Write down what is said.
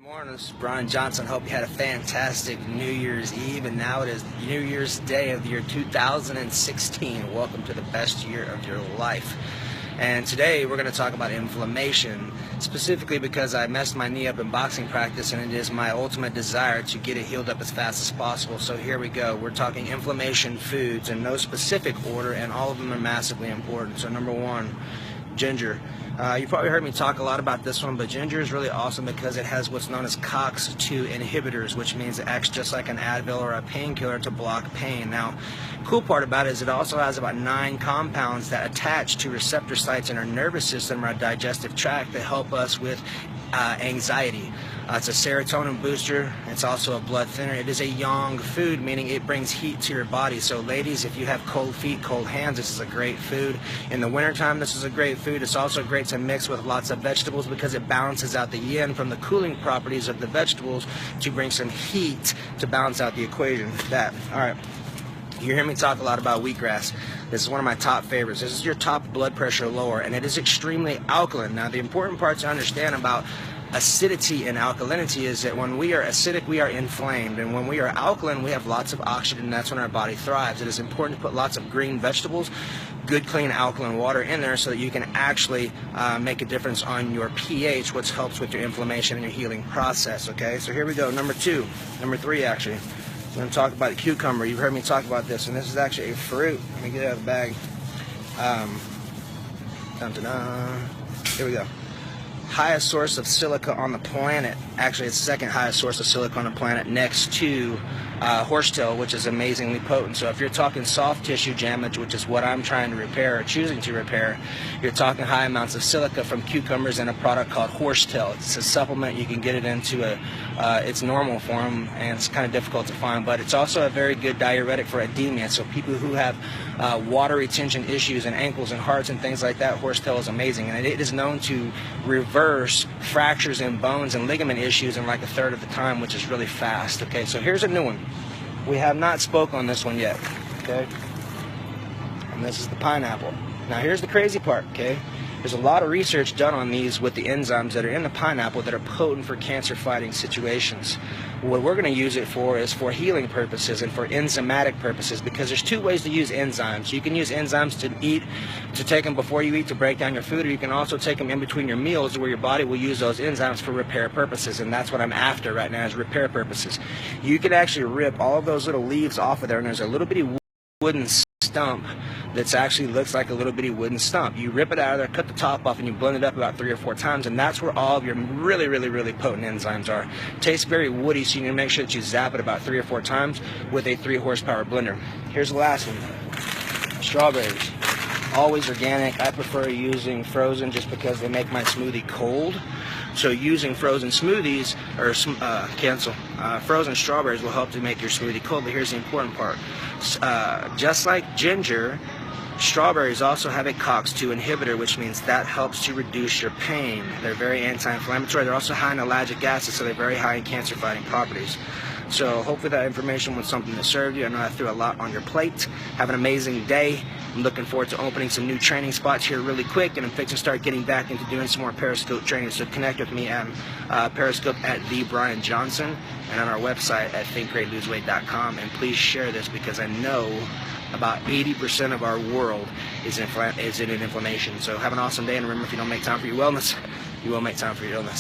Good morning, this is Brian Johnson. Hope you had a fantastic New Year's Eve, and now it is New Year's Day of the year 2016. Welcome to the best year of your life. And today we're going to talk about inflammation, specifically because I messed my knee up in boxing practice, and it is my ultimate desire to get it healed up as fast as possible. So here we go. We're talking inflammation foods in no specific order, and all of them are massively important. So number one, ginger. You probably heard me talk a lot about this one, but ginger is really awesome because it has what's known as COX-2 inhibitors, which means it acts just like an Advil or a painkiller to block pain. Now, cool part about it is it also has about 9 compounds that attach to receptor sites in our nervous system or our digestive tract that help us with anxiety. It's a serotonin booster. It's also a blood thinner. It is a yang food, meaning it brings heat to your body. So ladies, if you have cold feet, cold hands, this is a great food. In the wintertime, this is a great food. It's also great to mix with lots of vegetables because it balances out the yin from the cooling properties of the vegetables to bring some heat to balance out the equation. All right. You hear me talk a lot about wheatgrass. This is one of my top favorites. This is your top blood pressure lower, and it is extremely alkaline. Now, the important part to understand about acidity and alkalinity is that when we are acidic, we are inflamed, and when we are alkaline, we have lots of oxygen, and that's when our body thrives. It is important to put lots of green vegetables, good, clean, alkaline water in there so that you can actually make a difference on your pH, which helps with your inflammation and your healing process, okay? So here we go, number 3 actually. I'm going to talk about the cucumber. You've heard me talk about this, and this is actually a fruit. Let me get it out of the bag. Here we go. Highest source of silica on the planet. Actually, it's the second highest source of silica on the planet, next to horsetail, which is amazingly potent. So if you're talking soft tissue damage, which is what I'm trying to repair or choosing to repair, you're talking high amounts of silica from cucumbers in a product called horsetail. It's a supplement. You can get it into its normal form, and it's kind of difficult to find, but it's also a very good diuretic for edema. So people who have water retention issues in ankles and hearts and things like that, horsetail is amazing, and it is known to reverse fractures in bones and ligament issues in like a third of the time, which is really fast. Okay, so here's a new one. We have not spoke on this one yet, okay? And this is the pineapple. Now here's the crazy part, okay? There's a lot of research done on these with the enzymes that are in the pineapple that are potent for cancer-fighting situations. What we're going to use it for is for healing purposes and for enzymatic purposes, because there's 2 ways to use enzymes. You can use enzymes to take them before you eat to break down your food, or you can also take them in between your meals where your body will use those enzymes for repair purposes, and that's what I'm after right now is repair purposes. You can actually rip all of those little leaves off of there, and there's a little bitty wooden stump that actually looks like a little bitty wooden stump. You rip it out of there, cut the top off, and you blend it up about 3 or 4 times, and that's where all of your really, really, really potent enzymes are. Tastes very woody, so you need to make sure that you zap it about 3 or 4 times with a 3-horsepower blender. Here's the last one. Strawberries. Always organic. I prefer using frozen just because they make my smoothie cold. So using frozen smoothies, or frozen strawberries will help to make your smoothie cold. But here's the important part. Just like ginger, strawberries also have a COX-2 inhibitor, which means that helps to reduce your pain. They're very anti-inflammatory. They're also high in ellagic acid, so they're very high in cancer-fighting properties. So hopefully that information was something that served you. I know I threw a lot on your plate. Have an amazing day. I'm looking forward to opening some new training spots here really quick, and I'm fixing to start getting back into doing some more Periscope training. So connect with me at Periscope at @TheBrianJohnson and on our website at thinkgreatloseweight.com. And please share this because I know about 80% of our world is in inflammation. So have an awesome day, and remember, if you don't make time for your wellness, you will make time for your illness.